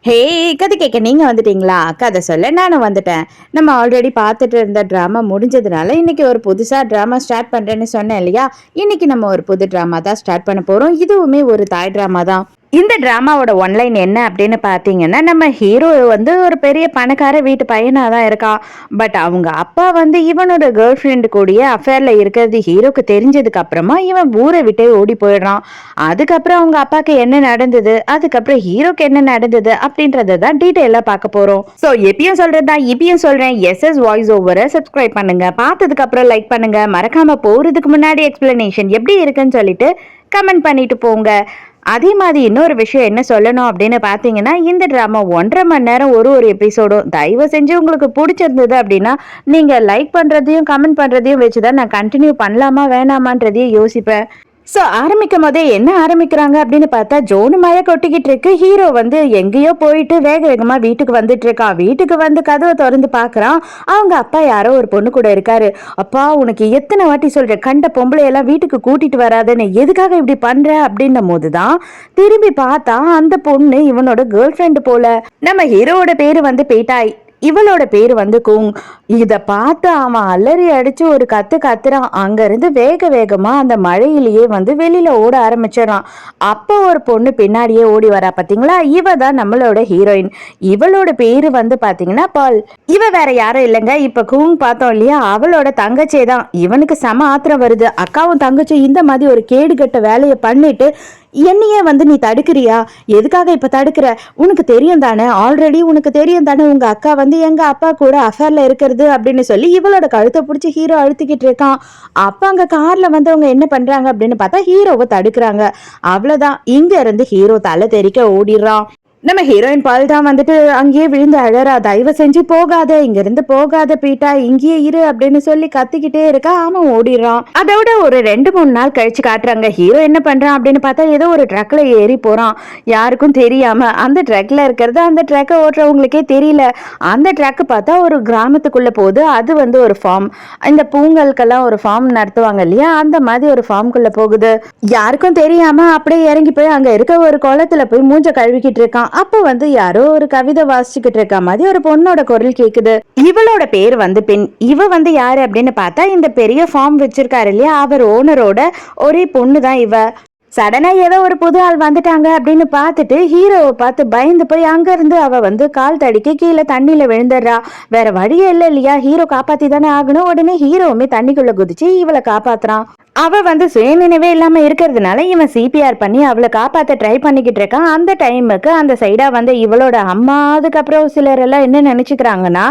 ஹே, கதை கேட்க நீங்க வந்துட்டீங்களா? கதை சொல்ல நானும் வந்துட்டேன். நம்ம ஆல்ரெடி பார்த்துட்டு இருந்த ட்ராமா முடிஞ்சதுனால இன்னைக்கு ஒரு புதுசா ட்ராமா ஸ்டார்ட் பண்றேன்னு சொன்னேன் இல்லையா? இன்னைக்கு நம்ம ஒரு புது ட்ராமா தான் ஸ்டார்ட் பண்ண போறோம். இதுவுமே ஒரு தாய் ட்ராமா தான். இந்த டிராமாவோட ஒன்லைன் என்ன அப்படின்னு பார்த்தீங்கன்னா, நம்ம ஹீரோ வந்து ஒரு பெரிய பணக்கார வீட்டு பையனா தான் இருக்கான். பட் அவங்க அப்பா வந்து இவனோட கேர்ள் ஃப்ரெண்டு கூடயே அஃபேர்ல இருக்கிறது ஹீரோக்கு தெரிஞ்சதுக்கு அப்புறமா இவன் ஊரை விட்டே ஓடி போயிடுறான். அதுக்கப்புறம் அவங்க அப்பாக்கு என்ன நடந்தது, அதுக்கப்புறம் ஹீரோக்கு என்ன நடந்தது அப்படின்றத தான் டீட்டெயிலா பார்க்க போறோம். ஸோ எப்பயும் சொல்றதா இப்பயும் சொல்றேன், எஸ்எஸ் வாய்ஸ் ஓவரை சப்ஸ்கிரைப் பண்ணுங்க. பார்த்ததுக்கு அப்புறம் லைக் பண்ணுங்க. மறக்காம போறதுக்கு முன்னாடி எக்ஸ்பிளனேஷன் எப்படி இருக்குன்னு சொல்லிட்டு கமெண்ட் பண்ணிட்டு போங்க. அதே மாதிரி இன்னொரு விஷயம் என்ன சொல்லணும் அப்படின்னு பார்த்தீங்கன்னா, இந்த ட்ராமா 1.5 மணி நேரம் ஒரு ஒரு எபிசோடும். தயவு செஞ்சு உங்களுக்கு பிடிச்சிருந்தது அப்படின்னா நீங்கள் லைக் பண்ணுறதையும் கமெண்ட் பண்ணுறதையும் வச்சு தான் நான் கண்டினியூ பண்ணலாமா வேணாமான்றதையும் யோசிப்பேன். ஸோ ஆரம்பிக்கும் போதே என்ன ஆரம்பிக்கிறாங்க அப்படின்னு பார்த்தா, ஜோனு மழை கொட்டிக்கிட்டு இருக்கு. ஹீரோ வந்து எங்கேயோ போயிட்டு வேக வேகமாக வீட்டுக்கு வந்துட்டு இருக்கான். வீட்டுக்கு வந்து கதவை திறந்து பார்க்குறான். அவங்க அப்பா யாரோ ஒரு பொண்ணு கூட இருக்காரு. அப்பா, உனக்கு எத்தனை வாட்டி சொல்ற, கண்ட பொம்பளையெல்லாம் வீட்டுக்கு கூட்டிட்டு வராதுன்னு, எதுக்காக இப்படி பண்ற அப்படின்னும் போதுதான் திரும்பி பார்த்தா அந்த பொண்ணு இவனோட கேர்ள் ஃப்ரெண்டு போல. நம்ம ஹீரோவோட பேரு வந்து பேட்டாய், இவளோட பேரு வந்து கூங். இத பார்த்து அவன் அலறி அடிச்சு ஒரு கத்து கத்துறான். அங்க இருந்து வேக வேகமா அந்த மழையிலேயே வந்து வெளியில ஓட ஆரம்பிச்சிடறான். அப்போ ஒரு பொண்ணு பின்னாடியே ஓடி வரா பாத்தீங்களா, இவ தான் நம்மளோட ஹீரோயின். இவளோட பேரு வந்து பாத்தீங்கன்னா பால். இவ வேற யாரும் இல்லைங்க, இப்ப கூங் பார்த்தோம் இல்லையா, அவளோட தங்கச்சே தான். இவனுக்கு செம ஆத்திரம் வருது. அக்காவும் தங்கச்சி இந்த மாதிரி ஒரு கேடுகட்ட வேலையை பண்ணிட்டு என்னையே வந்து நீ தடுக்கிறியா? எதுக்காக இப்ப தடுக்கிற? உனக்கு தெரியும் தானே, ஆல்ரெடி உனக்கு தெரியும் தானே உங்க அக்கா வந்து எங்க அப்பா கூட அஃபேர்ல இருக்கிறது அப்படின்னு சொல்லி இவளோட கழுத்தை பிடிச்சி ஹீரோ அழுத்திக்கிட்டு இருக்கான். அப்ப அங்க கார்ல வந்து அவங்க என்ன பண்றாங்க அப்படின்னு பார்த்தா ஹீரோவை தடுக்கிறாங்க. அவ்வளவுதான், இங்க இருந்து ஹீரோ தலை தெறிக்க ஓடிடுறான். நம்ம ஹீரோயின் பால் தான் வந்துட்டு அங்கேயே விழுந்து அழறா. தயவு செஞ்சு போகாத, இங்க இருந்து போகாத பீட்டா, இங்கேயே இரு அப்படின்னு சொல்லி கத்திக்கிட்டே இருக்கா. அவன் ஓடிடுறான். அதோட ஒரு 2-3 நாள் கழிச்சு காட்டுறாங்க. ஹீரோ என்ன பண்றான் அப்படின்னு பார்த்தா, ஏதோ ஒரு ட்ரக்ல ஏறி போறான். யாருக்கும் தெரியாம. அந்த ட்ரக்ல இருக்கிறது அந்த ட்ரக்கை ஓட்டுறவங்களுக்கே தெரியல. அந்த ட்ரக் பார்த்தா ஒரு கிராமத்துக்குள்ள போகுது. அது வந்து ஒரு ஃபார்ம். இந்த பூங்கலுக்கெல்லாம் ஒரு ஃபார்ம் நடத்துவாங்க இல்லையா, அந்த மாதிரி ஒரு ஃபார்ம்குள்ள போகுது. யாருக்கும் தெரியாம அப்படியே இறங்கி போய் அங்க இருக்க ஒரு குளத்துல போய் மூஞ்ச கழுவிக்கிட்டு இருக்கான். அப்ப வந்து யாரோ ஒரு கவிதை வாசிச்சுக்கிட்டு இருக்க மாதிரி ஒரு பொண்ணோட குரல் கேக்குது. இவளோட பேர் வந்து பெண். இவ வந்து யாரு அப்படின்னு பார்த்தா, இந்த பெரிய ஃபார்ம் வச்சிருக்காரு இல்லையா, அவர் ஓனரோட ஒரே பொண்ணு தான் இவ. சடனா ஏதோ ஒரு புது ஆள் வந்துட்டாங்க அப்படின்னு பார்த்துட்டு ஹீரோவை பார்த்து பயந்து போய் அங்க இருந்து அவ வந்து கால் தடிக்க கீழே தண்ணியில விழுந்துடுறா. வேற வழியே இல்லை இல்லையா, ஹீரோ காப்பாத்தி தானே ஆகணும். உடனே ஹீரோவுமே தண்ணிக்குள்ள குதிச்சு இவளை காப்பாத்துறான். அவ வந்து சுயநினைவே இல்லாம இருக்கிறதுனால இவன் சிபிஆர் பண்ணி அவளை காப்பாத்த ட்ரை பண்ணிக்கிட்டு இருக்கான். அந்த டைமுக்கு அந்த சைடா வந்து இவளோட அம்மா, அதுக்கப்புறம் சிலர் எல்லாம் என்ன நினைச்சுக்கிறாங்கன்னா,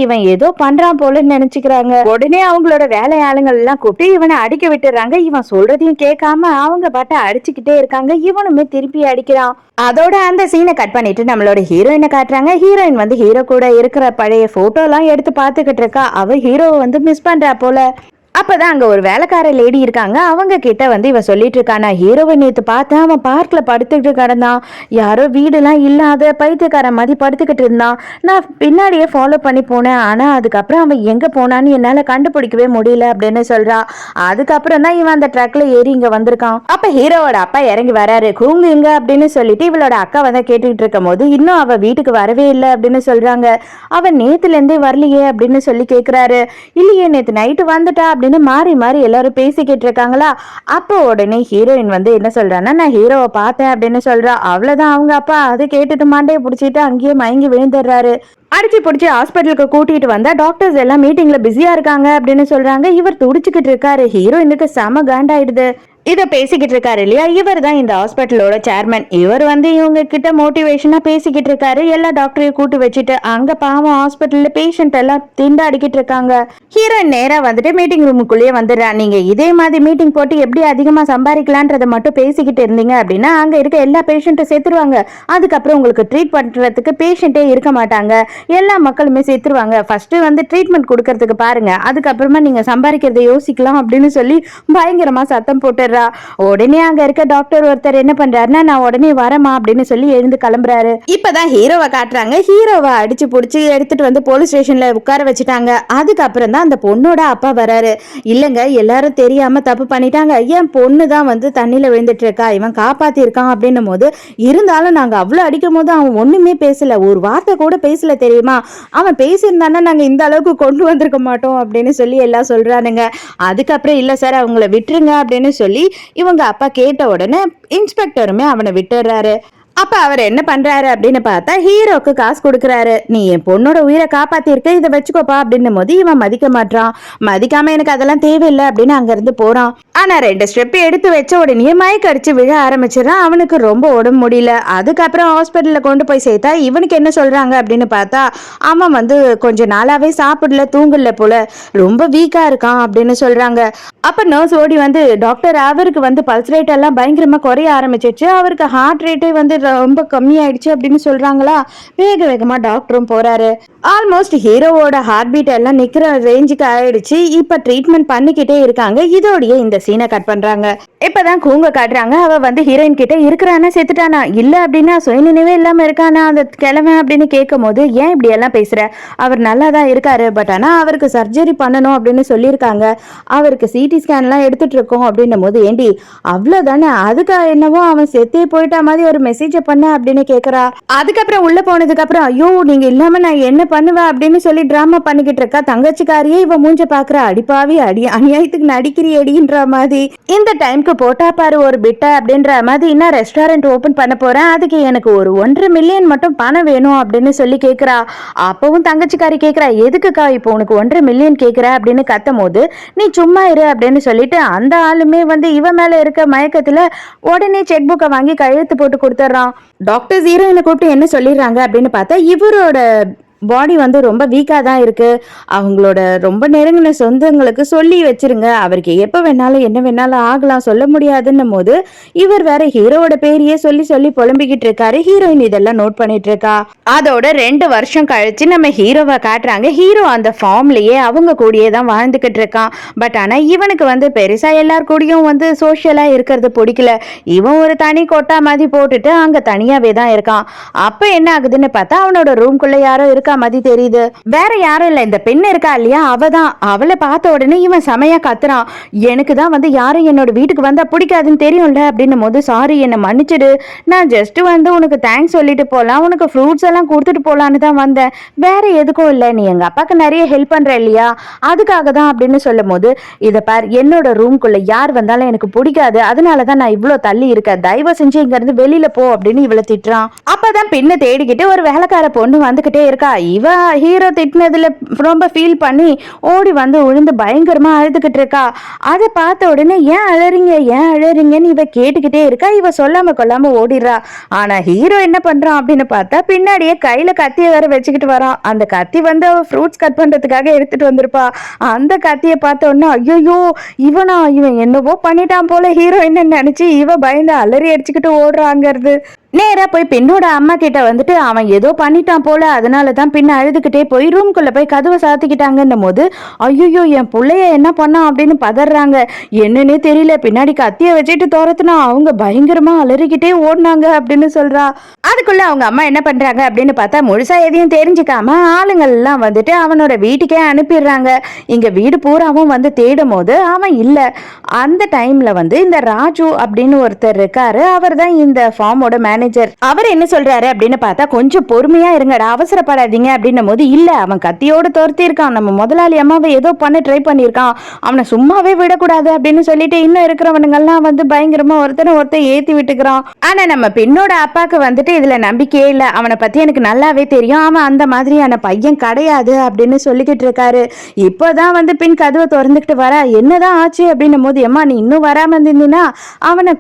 இவன் ஏதோ பண்றான் போல நினைச்சுக்கிறாங்க. உடனே அவங்களோட வேலை ஆளுங்கள் எல்லாம் கூப்பிட்டு இவனை அடிக்க விட்டுறாங்க. இவன் சொல்றதையும் கேட்காம அவங்க பாட்ட அடிச்சுக்கிட்டே இருக்காங்க. இவனுமே திருப்பி அடிக்கிறான். அதோட அந்த சீனை கட் பண்ணிட்டு நம்மளோட ஹீரோயினை காட்டுறாங்க. ஹீரோயின் வந்து ஹீரோ கூட இருக்கிற பழைய போட்டோ எல்லாம் எடுத்து பாத்துக்கிட்டு இருக்கா. அவ ஹீரோவை வந்து மிஸ் பண்றா போல. அப்பதான் அங்க ஒரு வேலைக்கார லேடி இருக்காங்க. அவங்க கிட்ட வந்து இவ சொல்லிட்டு இருக்கா, நான் ஹீரோவை நேத்து பார்த்தேன், அவன் பார்க்ல படுத்துக்கிட்டு கிடந்தான். யாரோ வீடுலாம் இல்லாத பைத்தியக்கார மாதிரி படுத்துக்கிட்டு இருந்தான். நான் பின்னாடியே ஃபாலோ பண்ணி போனேன். ஆனா அதுக்கப்புறம் அவன் எங்க போனான்னு என்னால கண்டுபிடிக்கவே முடியல அப்படின்னு சொல்றா. அதுக்கப்புறம் தான் இவன் அந்த ட்ரக்ல ஏறி இங்க வந்திருக்கான். அப்ப ஹீரோவோட அப்பா இறங்கி வராரு. கூங்கு எங்க அப்படின்னு சொல்லிட்டு இவளோட அக்கா வந்து கேட்டுக்கிட்டு இருக்கும் போது, இன்னும் அவ வீட்டுக்கு வரவே இல்லை அப்படின்னு சொல்றாங்க. அவன் நேத்துல இருந்தே வரலையே அப்படின்னு சொல்லி கேக்குறாரு. இல்லையே, நேத்து நைட்டு வந்துட்டா அப்படின்னு மாறி மாறி எல்லாரும் பேசிக்கிட்டு இருக்காங்களா. அப்போ உடனே ஹீரோயின் வந்து என்ன சொல்றான்னா, நான் ஹீரோவை பார்த்தேன் அப்படின்னு சொல்றா. அவ்வளவுதான், அவங்க அப்பா அதை கேட்டுட்டு மாண்டையை பிடிச்சிட்டு அங்கேயே மயங்கி விழுந்துடுறாரு. அடிச்சு பிடிச்சி ஹாஸ்பிட்டலுக்கு கூட்டிட்டு வந்தா டாக்டர்ஸ் எல்லாம் மீட்டிங்ல பிஸியா இருக்காங்க அப்படின்னு சொல்றாங்க. இவர் துடிச்சுக்கிட்டு இருக்காரு. ஹீரோயினுக்கு செம காண்டாயிடுது. இதை பேசிக்கிட்டு இருக்காரு இல்லையா, இவர் தான் இந்த ஹாஸ்பிட்டலோட சேர்மன். இவர் வந்து இவங்க கிட்ட மோட்டிவேஷனா பேசிக்கிட்டு இருக்காரு. எல்லா டாக்டரையும் கூட்டு வச்சுட்டு அங்க பாவம் ஹாஸ்பிட்டல்ல பேஷண்ட் எல்லாம் திண்டாடிக்கிட்டு இருக்காங்க. ஹீரோயின் நேரா வந்துட்டு மீட்டிங் ரூமுக்குள்ளேயே வந்துடுறா. நீங்க இதே மாதிரி மீட்டிங் போட்டு எப்படி அதிகமா சம்பாதிக்கலான்றதை மட்டும் பேசிக்கிட்டு இருந்தீங்க அப்படின்னா அங்க இருக்க எல்லா பேஷண்ட்டும் செத்துருவாங்க. அதுக்கப்புறம் உங்களுக்கு ட்ரீட் பண்றதுக்கு பேஷண்டே இருக்க மாட்டாங்க. எல்லா மக்களுமே செத்துருவாங்க. ஃபர்ஸ்ட் வந்து ட்ரீட்மெண்ட் கொடுக்கறதுக்கு பாருங்க, அதுக்கப்புறமா நீங்க சம்பாதிக்கிறத யோசிக்கலாம் அப்படின்னு சொல்லி பயங்கரமா சத்தம் போட்டு சொல்லிடுறா. உடனே அங்க இருக்க டாக்டர் ஒருத்தர் என்ன பண்றாருன்னா, நான் உடனே வரமா அப்படின்னு சொல்லி எழுந்து கிளம்புறாரு. இப்பதான் ஹீரோவை காட்டுறாங்க. ஹீரோவை அடிச்சு புடிச்சு எடுத்துட்டு வந்து போலீஸ் ஸ்டேஷன்ல உட்கார வச்சுட்டாங்க. அதுக்கப்புறம் தான் அந்த பொண்ணோட அப்பா வராரு. இல்லங்க, எல்லாரும் தெரியாம தப்பு பண்ணிட்டாங்க, என் பொண்ணு தான் வந்து தண்ணியில விழுந்துட்டு இருக்கா, இவன் காப்பாத்தி இருக்கான் அப்படின்னும் போது, இருந்தாலும் நாங்க அவ்வளவு அடிக்கும் போது அவன் ஒண்ணுமே பேசல, ஒரு வார்த்தை கூட பேசல தெரியுமா, அவன் பேசியிருந்தானா நாங்க இந்த அளவுக்கு கொண்டு வந்திருக்க மாட்டோம் அப்படின்னு சொல்லி எல்லாம் சொல்றானுங்க. அதுக்கப்புறம் இல்ல சார் அவங்கள விட்டுருங்க அப்படின்னு சொல்லி இவங்க அப்பா கேட்ட உடனே இன்ஸ்பெக்டருமே அவனை விட்டுறாரு. அப்ப அவர் என்ன பண்றாரு அப்படின்னு பார்த்தா, ஹீரோக்கு காசு கொடுக்கறாரு. நீ என் பொண்ணோட உயிரை காப்பாத்திருக்க, இதை வச்சுக்கோப்பா அப்படின்னும் போது இவன் மதிக்க மாட்டான். மதிக்காம எனக்கு அதெல்லாம் தேவையில்லை அப்படின்னு அங்க இருந்து போறான். ஆனா 2 ஸ்டெப் எடுத்து வச்ச உடனே மயக்க அடிச்சு விழ ஆரம்பிச்சிடறான். அவனுக்கு ரொம்ப உடம்பு முடியல. அதுக்கப்புறம் ஹாஸ்பிட்டல்ல கொண்டு போய் சேர்த்தா இவனுக்கு என்ன சொல்றாங்க அப்படின்னு பார்த்தா, அவன் வந்து கொஞ்ச நாளாவே சாப்பிடல, தூங்கல போல, ரொம்ப வீக்கா இருக்கான் அப்படின்னு சொல்றாங்க. அப்ப நர்ஸ் ஓடி வந்து, டாக்டர் அவருக்கு வந்து பல்ஸ் ரேட் எல்லாம் பயங்கரமா குறைய ஆரம்பிச்சிருச்சு, அவருக்கு ஹார்ட் ரேட்டே வந்து ரொம்ப கம்மியாயிடுச்சு அப்படின்னு சொல்றாங்களா. வேக வேகமா டாக்டரும் போறாரு. ஆல்மோஸ்ட் ஹீரோவோட ஹார்ட் பீட் எல்லாம் நிக்கிற ரேஞ்சுக்கு ஆயிடுச்சு. இப்ப ட்ரீட்மெண்ட் பண்ணிக்கிட்டே இருக்காங்க. இதோடய இந்த சீனை கட் பண்றாங்க. இப்பதான் கூங்க காட்டுறாங்க. அவ வந்து ஹீரோயின் கிட்ட இருக்கிறானா செத்துட்டானா, இல்ல அப்படின்னா சுயநினைவே இல்லாம இருக்கானா அந்த கிழமை அப்படின்னு கேட்கும் போது, ஏன் இப்படி எல்லாம் பேசுற, அவர் நல்லா தான் இருக்காரு, பட் ஆனா அவருக்கு சர்ஜரி பண்ணணும் அப்படின்னு சொல்லியிருக்காங்க, அவருக்கு சிடி ஸ்கேன் எல்லாம் எடுத்துட்டு இருக்கோம் அப்படின்னும் போது, ஏண்டி அவ்வளவுதானே, அதுக்கு என்னவோ அவன் செத்தே போயிட்டா மாதிரி ஒரு மெசேஜ் பண்ண அப்படின்னு கேக்குறா. அதுக்கப்புறம் உள்ள போனதுக்கு அப்புறம், ஐயோ நீங்க இல்லாம நான் என்ன பண்ணுவேன் அப்படின்னு சொல்லி டிராமா பண்ணிக்கிட்டு இருக்கா. தங்கச்சிக்காரியே இவ மூஞ்ச பாக்குற, அடிப்பாவி அநியாயத்துக்கு நடிக்கிறியடின்ற மாதிரி. இந்த டைம்க்கு போட்டா பாரு ஒரு பிட்ட அப்படின்ற மாதிரி, இன்னும் ரெஸ்டாரண்ட் ஓபன் பண்ண போறேன், அதுக்கு எனக்கு ஒரு 1.5 மில்லியன் மட்டும் பணம் வேணும் அப்படின்னு சொல்லி கேக்குறா. அப்பவும் தங்கச்சிக்காரி கேக்குறா, எதுக்குக்கா இப்போ உனக்கு 1.5 மில்லியன் கேக்குற அப்படின்னு கத்தும் போது, நீ சும்மா இரு அப்படின்னு சொல்லிட்டு அந்த ஆளுமே வந்து இவ மேல இருக்க மயக்கத்துல உடனே செக் புக்கை வாங்கி கையெழுத்து போட்டு கொடுத்துட்றான். டாக்டர் ஹீரோயினை கூப்பிட்டு என்ன சொல்லிடுறாங்க அப்படின்னு பார்த்தா, இவரோட பாடி வந்து ரொம்ப வீக்காக தான் இருக்கு, அவங்களோட ரொம்ப நெருங்கின சொந்தங்களுக்கு சொல்லி வச்சிருங்க, அவருக்கு எப்போ வேணாலும் என்ன வேணாலும் ஆகலாம், சொல்ல முடியாதுன்னும் போது இவர் வேற ஹீரோவோட பேரையே சொல்லி சொல்லி புலம்பிக்கிட்டு இருக்காரு. ஹீரோயின் இதெல்லாம் நோட் பண்ணிட்டு இருக்கா. அதோட 2 வருஷம் கழிச்சு நம்ம ஹீரோவை காட்டுறாங்க. ஹீரோ அந்த ஃபார்ம்லயே அவங்க கூடயே தான் வாழ்ந்துகிட்டு இருக்கான். பட் ஆனா இவனுக்கு வந்து பெருசா எல்லார் கூடயும் வந்து சோஷியலா இருக்கிறது பிடிக்கல. இவன் ஒரு தனி கொட்டா மாதிரி போட்டுட்டு அங்க தனியாவே தான் இருக்கான். அப்ப என்ன ஆகுதுன்னு பார்த்தா, அவனோட ரூம்குள்ள யாரோ இருக்கா மாதிரி தெரியுது. வேற யாரும் இல்ல, இந்த பெண் இருக்கா இல்லையா, அவதான். அவளை பார்த்த உடனே இவன் செமையா கத்துறான். எனக்கு தான் வந்து யாரும் என்னோட வீட்டுக்கு வந்தா பிடிக்காதுன்னு தெரியும்ல அப்படின்னும் போது, சாரி என்ன மன்னிச்சிடு, நான் ஜஸ்ட் வந்து உனக்கு தேங்க்ஸ் சொல்லிட்டு போலாம், உனக்கு ஃப்ரூட்ஸ் எல்லாம் கொடுத்துட்டு போலான்னு தான் வந்தேன், வேற எதுக்கும் இல்லை, நீ எங்க அப்பாக்கு நிறைய ஹெல்ப் பண்ற இல்லையா, அதுக்காக தான் அப்படின்னு சொல்லும் போது, இதை பார் என்னோட ரூம்குள்ள யார் வந்தாலும் எனக்கு பிடிக்காது, அதனாலதான் நான் இவ்வளவு தள்ளி இருக்கேன், தயவு செஞ்சு இங்க இருந்து வெளியில போ அப்படின்னு இவளை திட்டுறான். அப்பதான் பின்ன தேடிக்கிட்டு ஒரு வேலைக்கார பொண்ணு வந்துகிட்டே இருக்கா. இவ ஹீரோ திட்டினதுல ரொம்ப ஃபீல் பண்ணி ஓடி வந்து உழுந்து பயங்கரமா அழுதுகிட்டு இருக்கா. அதை பார்த்த உடனே ஏன் அழறீங்கன்னு இவ கேட்டுக்கிட்டே இருக்கா. இவ சொல்லாம கொள்ளாம ஓடிடுறா. ஆனா ஹீரோ என்ன பண்றான் அப்படின்னு பார்த்தா, பின்னாடியே கையில கத்திய வேற வச்சுக்கிட்டு வரான். அந்த கத்தி வந்து அவ ஃப்ரூட்ஸ் கட் பண்றதுக்காக எடுத்துட்டு வந்திருப்பா. அந்த கத்தியை பார்த்த உடனே ஐயோ இவன் என்னவோ பண்ணிட்டான் போல ஹீரோயின் நினைச்சு இவ பயந்து அலறி அடிச்சுக்கிட்டு ஓடுறாங்கிறது. நேரா போய் பெண்ணோட அம்மா கிட்ட வந்துட்டு, அவன் ஏதோ பண்ணிட்டான் போல, அதனாலதான் பின்ன அழுதுகிட்டே போய் ரூம்குள்ள போய் கதவை சாத்திக்கிட்டாங்கன்னும் போது, ஐயோ என் பிள்ளைய என்ன பண்ணான் அப்படின்னு பதறாங்க. என்னன்னே தெரியல, பின்னாடி கத்திய வச்சுட்டு துரத்துனா அவங்க பயங்கரமா அலறிக்கிட்டே ஓடினாங்க அப்படின்னு சொல்றா. அதுக்குள்ள அவங்க அம்மா என்ன பண்றாங்க அப்படின்னு பார்த்தா, முழுசா எதையும் தெரிஞ்சுக்காம ஆளுங்கள் எல்லாம் வந்துட்டு அவனோட வீட்டுக்கே அனுப்பிடுறாங்க. இங்க வீடு பூராவும் வந்து தேடும் போது அவன் இல்ல. அந்த டைம்ல வந்து இந்த ராஜு அப்படின்னு ஒருத்தர் இருக்காரு, அவர் தான் இந்த ஃபார்மோட மேனேஜர். அவர் என்ன சொல்றாரு அப்படின்னு பார்த்தா, கொஞ்சம் பொறுமையா இருங்கடா, அவசரப்படாதீங்க அப்படின்னும் போது, இல்ல அவன் கத்தியோடு துரத்தி இருக்கான், நம்ம முதலாளி அம்மாவை ஏதோ பண்ண ட்ரை பண்ணிருக்கான், அவனை சும்மாவே விடக்கூடாது அப்படின்னு சொல்லிட்டு இன்னும் இருக்கிறவனுங்க எல்லாம் வந்து பயங்கரமா ஒருத்தன் ஏத்தி விட்டுக்கிறான். ஆனா நம்ம பெண்ணோட அப்பாக்கு வந்துட்டு இதுல நம்பிக்கையே இல்ல, அவனை பத்தி எனக்கு நல்லாவே தெரியும், அவன் அந்த மாதிரியான பையன் கிடையாது அப்படின்னு சொல்லிக்கிட்டு இருக்காரு. இப்போதான் வந்து பின் கதவை திறந்துக்கிட்டு வர, என்னதான் ஆச்சு அப்படின்னும் போது, அம்மா நீ இன்னும் வராம இருந்தீங்கன்னா அவனை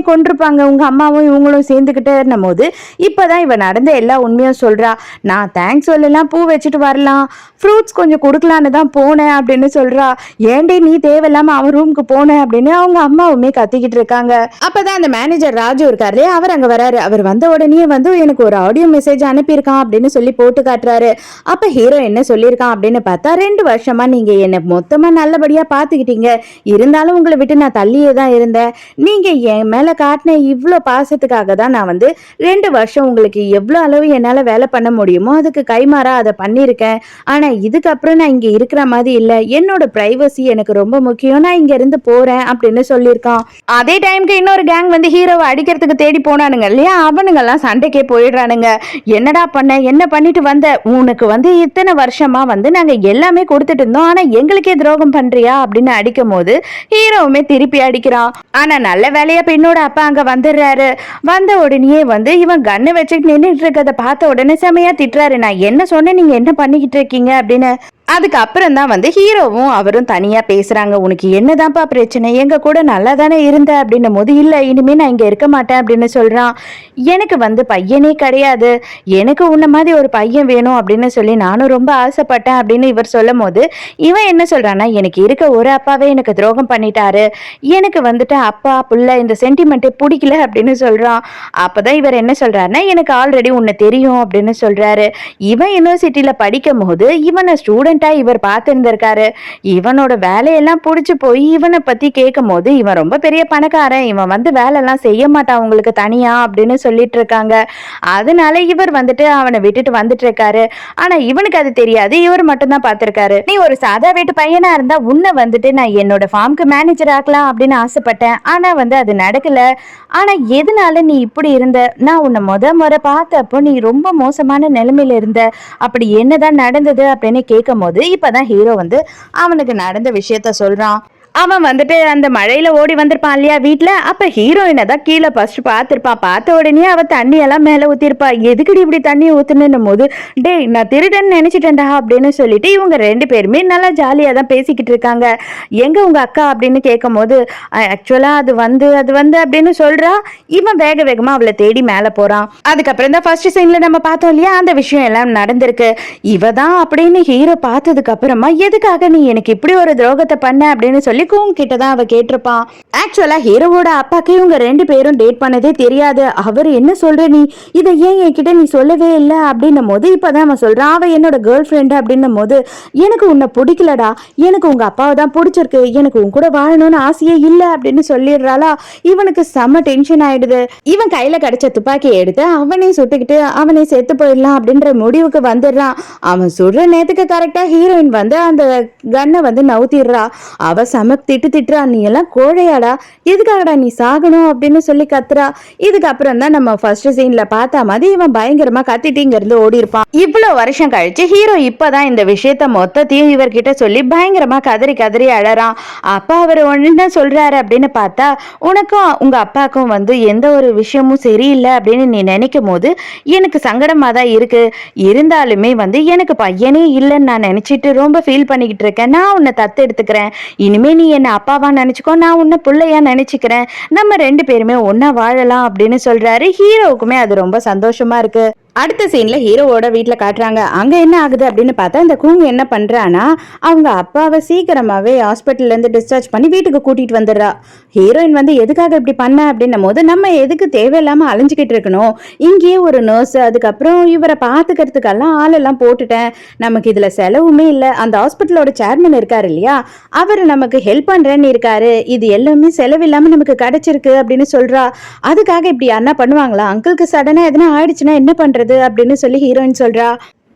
கொன்றிருப்பாங்க உங்க அம்மாவும் இவங்களும் சேர்ந்துக்கிட்டு, இல்லைன்னும் போது இப்பதான் இவ நடந்த எல்லா உண்மையும் சொல்றா. நான் தேங்க்ஸ் சொல்லலாம், பூ வச்சுட்டு வரலாம், ஃப்ரூட்ஸ் கொஞ்சம் கொடுக்கலான்னு தான் போனேன் அப்படின்னு சொல்றா. ஏன்டி நீ தேவையில்லாம அவன் ரூமுக்கு போனேன் அப்படின்னு அவங்க அம்மாவுமே கத்திக்கிட்டு இருக்காங்க. அப்பதான் அந்த மேனேஜர் ராஜு இருக்காரு, அவர் அங்க வராரு. அவர் வந்த உடனே வந்து எனக்கு ஒரு ஆடியோ மெசேஜ் அனுப்பியிருக்கான் அப்படின்னு சொல்லி போட்டு காட்டுறாரு. அப்ப ஹீரோ என்ன சொல்லியிருக்கான் அப்படின்னு பார்த்தா, 2 வருஷமா நீங்க என்ன மொத்தமா நல்லபடியா பாத்துக்கிட்டீங்க, இருந்தாலும் உங்களை விட்டு நான் தள்ளியே தான் இருந்தேன். நீங்க என் மேல காட்டின இவ்வளோ பாசத்துக்காக தான் நான் வந்து 2 வருஷம் உங்களுக்கு எவ்வளோ அளவு என்னால வேலை பண்ண முடியுமோ அதுக்கு கைமாறா அதை பண்ணியிருக்கேன். ஆனா இதுக்கப்புறம் நான் இங்க இருக்கிற மாதிரி இல்ல, என்னோட பிரைவசி எனக்கு ரொம்ப முக்கியம், நான் இங்க இருந்து போறேன் அப்படின்னு சொல்லியிருக்கான். அதே டைம்க்கு இன்னொரு கேங் வந்து ஹீரோவை அடிக்கிறதுக்கு தேடி போனானுங்க இல்லையா, அவனுங்க எல்லாம் சண்டைக்கே போயிடுறானுங்க. என்னடா பண்ண, என்ன பண்ணிட்டு வந்த, உனக்கு வந்து இத்தனை வருஷமா வந்து நாங்க எல்லாமே கொடுத்துட்டு இருந்தோம், ஆனா எங்களுக்கே துரோகம் பண்றியா அப்படின்னு அடிக்கும் போது ஹீரோவுமே திருப்பி அடிக்கிறான். ஆனா நல்ல வேலையா பெண்ணோட அப்பா அங்க வந்துடுறாரு. வந்த உடனே வந்து இவன் கண்ணை வச்சுட்டு நின்றுட்டு இருக்கிறத பார்த்த உடனே செமையா திட்டுறாரு. நான் என்ன சொன்னேன், நீங்க என்ன பண்ணிக்கிட்டு இருக்கீங்க அப்படின்னு. அதுக்கப்புறம் தான் வந்து ஹீரோவும் அவரும் தனியா பேசுறாங்க. உனக்கு என்னதான்ப்பா பிரச்சனை, எங்க கூட நல்லா தானே இருந்த அப்படின்னும் போது இல்ல இனிமே நான் இங்க இருக்க மாட்டேன் அப்படின்னு சொல்றான். எனக்கு வந்து பையனே கிடையாது, எனக்கு உன்ன மாதிரி ஒரு பையன் வேணும் அப்படின்னு சொல்லி நானும் ரொம்ப ஆசைப்பட்டேன் அப்படின்னு இவர் சொல்லும் போது இவன் என்ன சொல்றான்னா, எனக்கு இருக்க ஒரு அப்பாவே எனக்கு துரோகம் பண்ணிட்டாரு, எனக்கு வந்துட்டு அப்பா புள்ள இந்த சென்டிமெண்ட்டே பிடிக்கல அப்படின்னு சொல்றான். அப்பதான் இவர் என்ன சொல்றாருன்னா, எனக்கு ஆல்ரெடி உன்னை தெரியும் அப்படின்னு சொல்றாரு. இவன் யூனிவர்சிட்டியில படிக்கும் போது இவனை ஸ்டூடெண்ட் இவர் பார்த்திருந்திருக்காரு. இவனோட வேலையெல்லாம் புடிச்சு போய் இவனை பத்தி கேட்கும் போது இவன் ரொம்ப பெரிய பணக்காரன், இவன் வந்து வேலை எல்லாம் செய்ய மாட்டான் உங்களுக்கு தனியா அப்படின்னு சொல்லிட்டு இருக்காங்க. அதனால இவர் வந்துட்டு அவனை விட்டுட்டு வந்துட்டு இருக்காரு. ஆனா இவனுக்கு அது தெரியாது, இவர் மட்டும் தான் பார்த்திருக்காரு. நீ ஒரு சாதா வீட்டு பையனா இருந்தா உன்னை வந்துட்டு நான் என்னோட ஃபார்முக்கு மேனேஜர் ஆக்கலாம் அப்படின்னு ஆசைப்பட்டேன், ஆனா வந்து அது நடக்கல. ஆனா எதனால நீ இப்படி இருந்த, நான் உன்னை முறை பார்த்தப்போ நீ ரொம்ப மோசமான நிலைமையில இருந்த, அப்படி என்னதான் நடந்தது அப்படின்னு கேட்கும் போது இப்பதான் ஹீரோ வந்து அவனுக்கு நடந்த விஷயத்த சொல்றான். அவன் வந்துட்டு அந்த மழையில ஓடி வந்திருப்பான் இல்லையா வீட்டுல, அப்ப ஹீரோயினை தான் கீழே ஃபர்ஸ்ட் பார்த்திருப்பான். பார்த்த உடனே அவ தண்ணி எல்லாம் மேல ஊத்திருப்பா. எதுக்குடி இப்படி தண்ணி ஊத்துனும் போது டேய் நான் திருடன்னு நினைச்சிட்டேன்டா அப்படின்னு சொல்லிட்டு இவங்க 2 பேருமே நல்லா ஜாலியா தான் பேசிக்கிட்டு இருக்காங்க. எங்க உங்க அக்கா அப்படின்னு கேட்கும் போது ஆக்சுவலா அது வந்து அப்படின்னு சொல்றா. இவன் வேக வேகமா அவளை தேடி மேல போறான். அதுக்கப்புறம் தான் ஃபர்ஸ்ட் சீன்ல நம்ம பார்த்தோம் இல்லையா, அந்த விஷயம் எல்லாம் நடந்திருக்கு. இவ தான் அப்படின்னு ஹீரோ பார்த்ததுக்கு அப்புறமா எதுக்காக நீ எனக்கு இப்படி ஒரு துரோகத்தை பண்ண அப்படின்னு சொல்லி கிட்ட தான் அவ கேட்டிருப்பான். ஆக்சுவலா ஹீரோவோட அப்பாக்கு இவங்க 2 பேரும் டேட் பண்ணதே தெரியாது. அவர் என்ன சொல்ற நீ இதை ஏன் என்கிட்ட நீ சொல்லவே இல்லை அப்படின்னும் போது இப்பதான் அவன் சொல்றான், அவ என்னோட கேர்ள் ஃப்ரெண்ட் அப்படின்னும் போது எனக்கு உன்னை பிடிக்கலடா, எனக்கு உங்க அப்பாவை தான் பிடிச்சிருக்கு, எனக்கு உன் கூட வாழணும்னு ஆசையே இல்லை அப்படின்னு சொல்லிடுறாளா. இவனுக்கு செம்ம டென்ஷன் ஆயிடுது. இவன் கையில கிடைச்ச துப்பாக்கியை எடுத்து அவனே சுட்டுக்கிட்டு அவனே செத்து போயிடலாம் அப்படின்ற முடிவுக்கு வந்துடுறான். அவன் சுடுற நேரத்துக்கு கரெக்டா ஹீரோயின் வந்து அந்த கன்னை வந்து நவுத்திடுறா. அவ செம திட்டுறா, நீ எல்லாம் கோழையாடா, எதுக்காகடா நீ சாகணும் அப்படின்னு சொல்லி கத்துறா. இதுக்கப்புறம் தான் நம்ம ஃபர்ஸ்ட் சீன்ல பார்த்தா மாதிரி இவன் பயங்கரமா கத்திட்டு இங்க இருந்து ஓடி இருப்பான். இவ்வளவு வருஷம் கழிச்சு ஹீரோ இப்பதான் இந்த விஷயத்த மொத்தத்தையும் இவர்கிட்ட சொல்லி பயங்கரமா கதறி அழறான். அப்பா அவர் ஒன்னு சொல்றாரு அப்படின்னு பார்த்தா, உனக்கும் உங்க அப்பாவுக்கும் வந்து எந்த ஒரு விஷயமும் சரியில்லை அப்படின்னு நீ நினைக்கும் போது எனக்கு சங்கடமா தான் இருக்கு, இருந்தாலுமே வந்து எனக்கு பையனே இல்லைன்னு நான் நினைச்சிட்டு ரொம்ப ஃபீல் பண்ணிக்கிட்டு இருக்கேன், நான் உன்னை தத்து எடுத்துக்கிறேன், இனிமே நீ என்ன அப்பாவா நினைச்சுக்கோ, நான் உன்னை பிள்ளையா நினைச்சுக்கிறேன், நம்ம 2 பேருமே ஒன்னா வாழலாம் அப்படின்னு சொல்றாரு. ஹீரோவுக்குமே அது ரொம்ப சந்தோஷமா இருக்கு. அடுத்த சீன்ல ஹீரோவோட வீட்டில் காட்டுறாங்க. அங்கே என்ன ஆகுது அப்படின்னு பார்த்தா, இந்த கூங் என்ன பண்ணுறான்னா அவங்க அப்பாவை சீக்கிரமாகவே ஹாஸ்பிட்டல்லேருந்து டிஸ்சார்ஜ் பண்ணி வீட்டுக்கு கூட்டிகிட்டு வந்துடுறா. ஹீரோயின் வந்து எதுக்காக இப்படி பண்ண அப்படின்னும் போது, நம்ம எதுக்கு தேவையில்லாமல் அலைஞ்சிக்கிட்டு இருக்கணும், இங்கேயே ஒரு நர்ஸ் அதுக்கப்புறம் இவரை பார்த்துக்கிறதுக்கெல்லாம் ஆளெல்லாம் போட்டுட்டேன், நமக்கு இதில் செலவுமே இல்லை, அந்த ஹாஸ்பிட்டலோட சேர்மன் இருக்காரு இல்லையா, அவர் நமக்கு ஹெல்ப் பண்ணுறேன்னு இருக்காரு, இது எல்லாமே செலவில்லாமல் நமக்கு கிடைச்சிருக்கு அப்படின்னு சொல்கிறா. அதுக்காக இப்படி யாருன்னா பண்ணுவாங்களா, அங்கிளுக்கு சடனாக எதனா ஆயிடுச்சுன்னா என்ன பண்ணுறது அப்படின்னு சொல்லி ஹீரோயின் சொல்றா.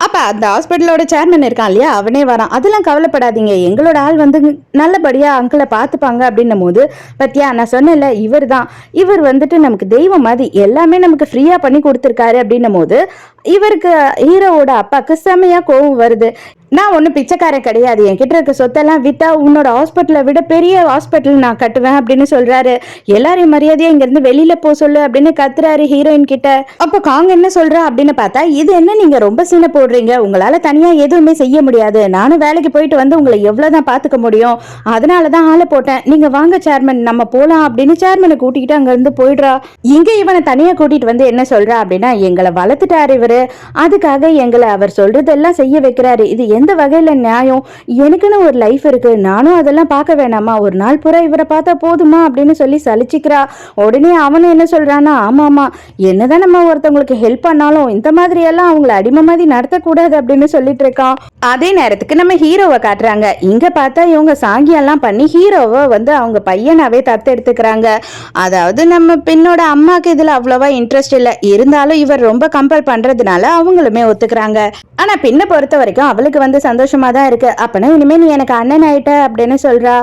அப்ப அந்த ஹாஸ்பிட்டலோட சேர்மன் இருக்கான் இல்லையா, அவனே வரான். அதெல்லாம் கவலைப்படாதீங்க, எங்களோட ஆள் வந்து நல்லபடியா அங்கிளை பார்த்துப்பாங்க அப்படின்னும் போது, பத்தியா நான் சொன்னேன்ல இவர் தான், இவர் வந்துட்டு நமக்கு தெய்வம் மாதிரி எல்லாமே நமக்கு ஃப்ரீயா பண்ணி கொடுத்துருக்காரு அப்படின்னும் போது இவருக்கு ஹீரோவோட அப்பாக்கு செமையா கோவம் வருது. நான் ஒன்றும் பிச்சைக்காரன் கிடையாது, என்கிட்ட இருக்க சொத்தெல்லாம் வித்தா உன்னோட ஹாஸ்பிட்டலை விட பெரிய ஹாஸ்பிட்டல் நான் கட்டுவேன் அப்படின்னு சொல்றாரு. எல்லாரையும் மரியாதையா இங்க இருந்து வெளியில போ சொல்லு அப்படின்னு கத்துறாரு ஹீரோயின் கிட்ட. அப்ப காங் என்ன சொல்றா அப்படின்னு பார்த்தா, இது என்ன நீங்க ரொம்ப சீனை போடுறீங்க, உங்களால தனியா எதுவுமே செய்ய முடியாது, நானும் வேலைக்கு போயிட்டு வந்து உங்களை எவ்வளவுதான் பாத்துக்க முடியும், அதனாலதான் ஆளை போட்டேன், நீங்க வாங்க சேர்மன் நம்ம போலாம் அப்படின்னு சேர்மனை கூட்டிக்கிட்டு அங்க இருந்து போயிடுறா. இங்க இவனை தனியா கூட்டிட்டு வந்து என்ன சொல்றா அப்படின்னா, எங்களை வளர்த்துட்டாரு இவரு, அதுக்காக எங்களை அவர் சொல்றதெல்லாம் செய்ய வைக்கிறாரு, இது எந்த வகையில நியாயம், எனக்குன்னு ஒரு லைஃப் இருக்கு, நானும் அதெல்லாம் பார்க்க வேணாமா, ஒரு நாள் பூரா இவரை பார்த்தா போதுமா அப்படின்னு சொல்லி சலிச்சிக்கிறா. உடனே அவனும் என்ன சொல்றான்னா, ஆமா என்னதான் நம்ம ஒருத்தவங்களுக்கு ஹெல்ப் பண்ணாலும் இந்த மாதிரி எல்லாம் அவங்களை அடிமை மாதிரி நடத்தக்கூடாது அப்படின்னு சொல்லிட்டு இருக்கான். அதே நேரத்துக்கு நம்ம ஹீரோவை காட்டுறாங்க. இங்க பார்த்தா இவங்க சாங்கியெல்லாம் பண்ணி ஹீரோவை வந்து அவங்க பையனாவே தத்து எடுத்துக்கிறாங்க. அதாவது நம்ம பெண்ணோட அம்மாக்கு இதுல அவ்வளவா இன்ட்ரெஸ்ட் இல்லை, இருந்தாலும் இவர் ரொம்ப கம்பல் பண்றதுனால அவங்களுமே ஒத்துக்கிறாங்க. ஆனா பெண்ணை பொறுத்த வரைக்கும் அவளுக்கு வந்து சந்தோஷமா தான் இருக்கு. அப்பனா இனிமே நீ எனக்கு அண்ணன் ஆயிட்ட அப்படின்னு சொல்றா.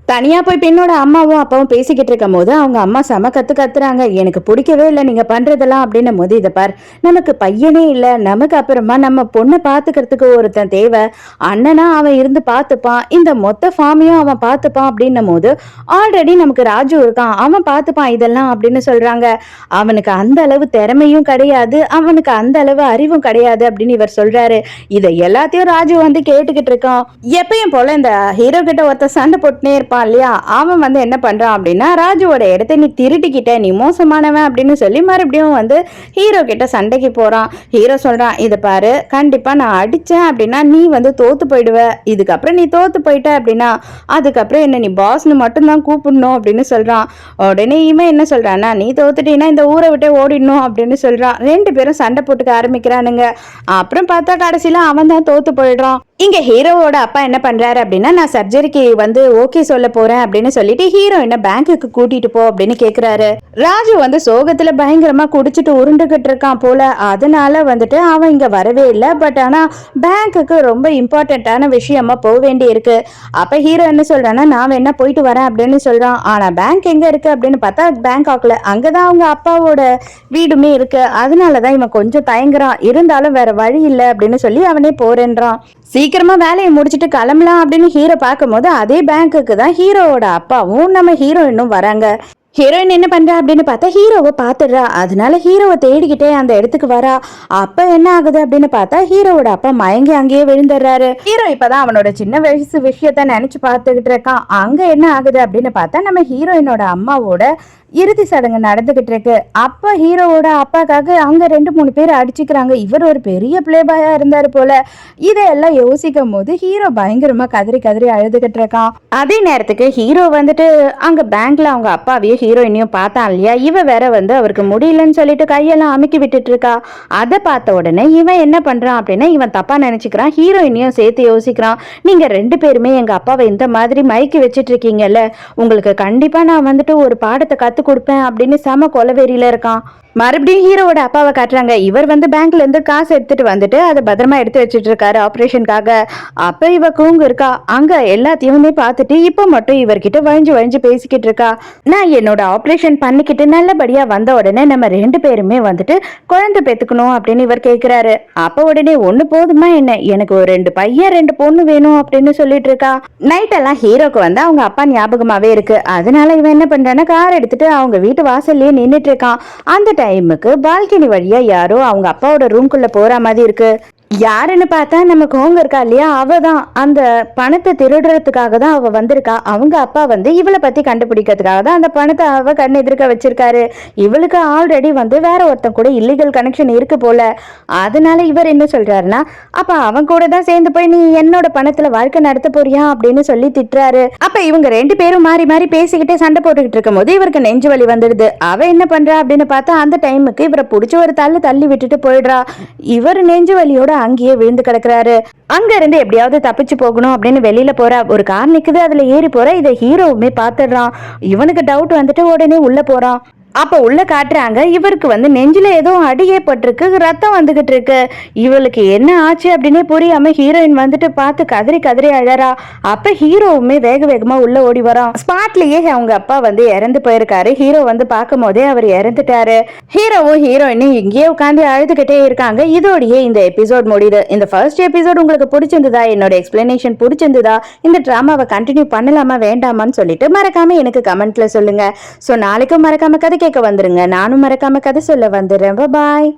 தனியா போய் பெண்ணோட அம்மாவும் அப்பாவும் பேசிக்கிட்டு இருக்கும் போது அவங்க அம்மா செம கத்துறாங்க. எனக்கு பிடிக்கவே இல்லை நீங்க பண்றதெல்லாம் அப்படின்னும் போது, இதை பார், நமக்கு பையனே இல்லை, நமக்கு அப்புறமா நம்ம பொண்ணை பாத்துக்கிறதுக்கு ஒருத்தன் தேவை, அண்ணனா அவன் இருந்து பார்த்துப்பான், இந்த மொத்த ஃபார்மையும் அவன் பார்த்துப்பான் அப்படின்னும் போது ஆல்ரெடி நமக்கு ராஜு இருக்கான், அவன் பார்த்துப்பான் இதெல்லாம் அப்படின்னு சொல்றாங்க. அவனுக்கு அந்த அளவு திறமையும் கிடையாது, அவனுக்கு அந்த அளவு அறிவும் கிடையாது அப்படின்னு இவர் சொல்றாரு. இதை எல்லாத்தையும் ராஜு வந்து கேட்டுக்கிட்டு இருக்கான். எப்பயும் போல இந்த ஹீரோ கிட்ட ஒருத்த சண்டை போட்டுனே இருப்பான் இல்லையா, அவன் வந்து என்ன பண்றான் அப்படின்னா, ராஜுவோட இடத்த நீ திருட்டிக்கிட்ட, நீ மோசமானவன் அப்படின்னு சொல்லி மறுபடியும் வந்து ஹீரோ கிட்ட சண்டைக்கு போறான். ஹீரோ சொல்றான், இதை பாரு, கண்டிப்பா நான் அடிச்சேன் அப்படின்னா நீ வந்து தோத்து போயிடுவ, இதுக்கப்புறம் நீ தோத்து போயிட்ட அப்படின்னா அதுக்கப்புறம் என்ன நீ பாஸ்னு மட்டும்தான் கூப்பிடணும் அப்படின்னு சொல்றான். உடனே இவன் என்ன சொல்றான்னா, நீ தோத்துட்டீங்கன்னா இந்த ஊரை விட்டு ஓடிடணும் அப்படின்னு சொல்றான். ரெண்டு பேரும் சண்டை போட்டுக்க ஆரம்பிக்கிறானுங்க. அப்புறம் பார்த்தா கடைசியில அவன் தான் தோத்து போயிடுறான். இங்க ஹீரோவோட அப்பா என்ன பண்றாரு அப்படின்னா, நான் சர்ஜரிக்கு வந்து ஓகே சொல்ல போறேன் அப்படின்னு சொல்லிட்டு ஹீரோயினை பேங்க்குக்கு கூட்டிட்டு போ அப்படின்னு கேக்குறாரு. ராஜு வந்து சோகத்துல பயங்கரமா குடிச்சிட்டு உருண்டுகிட்டு இருக்கான் போல, அதனால வந்துட்டு அவன் இங்க வரவே இல்லை. பட் ஆனா பேங்க்குக்கு ரொம்ப இம்பார்ட்டன்டான விஷயமா போக வேண்டி இருக்கு. அப்ப ஹீரோ என்ன சொல்றான்னா, நான் வேணா போயிட்டு வரேன் அப்படின்னு சொல்றான். ஆனா பேங்க் எங்க இருக்கு அப்படின்னு பார்த்தா பேங்காக்ல, அங்கதான் அவங்க அப்பாவோட வீடுமே இருக்கு. அதனாலதான் இவன் கொஞ்சம் தயங்குறான். இருந்தாலும் வேற வழி இல்லை அப்படின்னு சொல்லி அவனே போறேன்றான். சீக்கிரமா வேலையை முடிச்சுட்டு கிளம்பலாம் அப்படின்னு ஹீரோ பார்க்கும்போது அதே பேங்க்குக்கு தான் ஹீரோவோட அப்பாவும் நம்ம ஹீரோயினும் வராங்க. ஹீரோயின் என்ன பண்றா அப்படின்னு பார்த்தா ஹீரோவை பாத்துடுறா. அதனால ஹீரோவை தேடிக்கிட்டே அந்த இடத்துக்கு வரா. அப்ப என்ன ஆகுது அப்படின்னு பார்த்தா ஹீரோவோட அப்பா மயங்கி அங்கேயே விழுந்துடுறாரு. ஹீரோ இப்பதான் அவனோட சின்ன வயசு விஷயத்த நினைச்சு பார்த்துக்கிட்டு இருக்கான். அங்க என்ன ஆகுது அப்படின்னு பார்த்தா நம்ம ஹீரோயினோட அம்மாவோட இறுதி சடங்கு நடந்துகிட்டு இருக்கு. அப்ப ஹீரோவோட அப்பாக்காக அங்க 2-3 பேர் அடிச்சுக்கிறாங்க. இவர் ஒரு பெரிய பிளே பாயா இருந்தாரு போல. இதையெல்லாம் யோசிக்கும் போது ஹீரோ பயங்கரமா கதறி அழுதுகிட்டு இருக்கான். அதே நேரத்துக்கு ஹீரோ வந்துட்டு அங்க பேங்க்ல அவங்க அப்பாவையும் ஹீரோயினையும் பார்த்தான் இல்லையா, இவ வேற வந்து அவருக்கு முடியலன்னு சொல்லிட்டு கையெல்லாம் அமுக்கி விட்டுட்டு இருக்கா. அதை பார்த்த உடனே இவன் என்ன பண்றான் அப்படின்னா, இவன் தப்பா நினைச்சுக்கிறான். ஹீரோயினையும் சேர்த்து யோசிக்கிறான். நீங்க 2 பேருமே எங்க அப்பாவை இந்த மாதிரி மயக்கி வச்சிட்டு இருக்கீங்கல்ல, உங்களுக்கு கண்டிப்பா நான் வந்துட்டு ஒரு பாடத்தை கத்து கொடுப்பேன் அப்படின்னு செம கொலவெறியில இருக்கான். மறுபடியும் ஹீரோவோட அப்பாவை காட்டுறாங்க. இவர் வந்து பேங்க்ல இருந்து காசு எடுத்துட்டு வந்துட்டு அதை பத்திரமா எடுத்து வச்சுட்டு இருக்காரு ஆப்ரேஷனுக்காக. அப்ப இவ கூங்கு இருக்கா. அங்க எல்லாத்தையுமே பார்த்துட்டு இப்ப மட்டும் இவர்கிட்ட வழிஞ்சு பேசிக்கிட்டு இருக்கா. நான் என்னோட ஆப்ரேஷன் பண்ணிக்கிட்டு நல்லபடியா வந்த உடனே நம்ம 2 பேருமே வந்துட்டு குழந்தை பெத்துக்கணும் அப்படின்னு இவர் கேட்கிறாரு. அப்ப உடனே ஒண்ணு போதுமா என்ன, எனக்கு ஒரு 2 பையன் 2 பொண்ணு வேணும் அப்படின்னு சொல்லிட்டு இருக்கா. நைட் எல்லாம் ஹீரோக்கு வந்து அவங்க அப்பா ஞாபகமாவே இருக்கு. அதனால இவன் என்ன பண்றான்னா, கார் எடுத்துட்டு அவங்க வீட்டு வாசல்லயே நின்னுட்டு இருக்கான். அந்த டைமுக்கு பால்கனி வழியா யாரோ அவங்க அப்பாவோட ரூம்குள்ள போற மாதிரி இருக்கு. யாருன்னு பார்த்தா நம்ம கோங்க இருக்கா இல்லையா, அவதான் அந்த பணத்தை திருடுறதுக்காக தான் அவ வந்திருக்கா. அவங்க அப்பா வந்து இவளை பத்தி கண்டுபிடிக்கிறதுக்காக தான் அந்த பணத்தை அவ கண் எதிர்க்க வச்சிருக்காரு. இவளுக்கு ஆல்ரெடி வந்து வேற ஒருத்தன் கூட இல்லீகல் கனெக்ஷன் இருக்கு போல. அதனால இவர் என்ன சொல்றாருன்னா, அப்ப அவன் கூட தான் சேர்ந்து போய் நீ என்னோட பணத்துல வாழ்க்கை நடத்த போறியா அப்படின்னு சொல்லி திட்டுறாரு. அப்ப இவங்க 2 பேரும் மாறி பேசிக்கிட்டே சண்டை போட்டுக்கிட்டு இருக்கும் போது இவருக்கு நெஞ்சு வலி வந்துடுது. அவ என்ன பண்றா அப்படின்னு பார்த்தா அந்த டைமுக்கு இவரை பிடிச்சி ஒரு தள்ளி விட்டுட்டு போயிடுறா. இவர் நெஞ்சு வலியோட அங்கேயே விழுந்து கிடக்குறாரு. அங்க இருந்து எப்படியாவது தப்பிச்சு போகணும் அப்படின்னு வெளியில போறா. ஒரு கார் நிக்குது, அதுல ஏறி போற. இதை ஹீரோவுமே பாத்துடுறான். இவனுக்கு டவுட் வந்துட்டு உடனே உள்ள போறான். அப்ப உள்ள காட்டுறாங்க இவருக்கு வந்து நெஞ்சில ஏதோ அடியே பட்டிருக்கு, ரத்தம் வந்துகிட்டு இருக்கு. இவளுக்கு என்ன ஆச்சு அப்படின்னே புரியாம ஹீரோயின் வந்துட்டு பார்த்து கதறி கதறி அழறா. அப்ப ஹீரோவுமே வேக வேகமா உள்ள ஓடி வரோம். ஸ்பாட்லயே அவங்க அப்பா வந்து இறந்து போயிருக்காரு. ஹீரோ வந்து பார்க்கும் போதே அவர் இறந்துட்டாரு. ஹீரோவும் ஹீரோயினும் இங்கேயே உட்காந்து அழுதுகிட்டே இருக்காங்க. இதோடயே இந்த எபிசோட் முடியுது. இந்த ஃபர்ஸ்ட் எபிசோட் உங்களுக்கு பிடிச்சிருந்ததா, என்னோட எக்ஸ்பிளனேஷன் பிடிச்சிருந்ததா, இந்த டிராமாவை கண்டினியூ பண்ணலாமா வேண்டாமான்னு சொல்லிட்டு மறக்காம எனக்கு கமெண்ட்ல சொல்லுங்க. ஸோ நாளைக்கும் மறக்காம கதை கேட்க வந்துருங்க. நானும் மறக்காம கதை சொல்ல வந்துடுறேன். பாய்.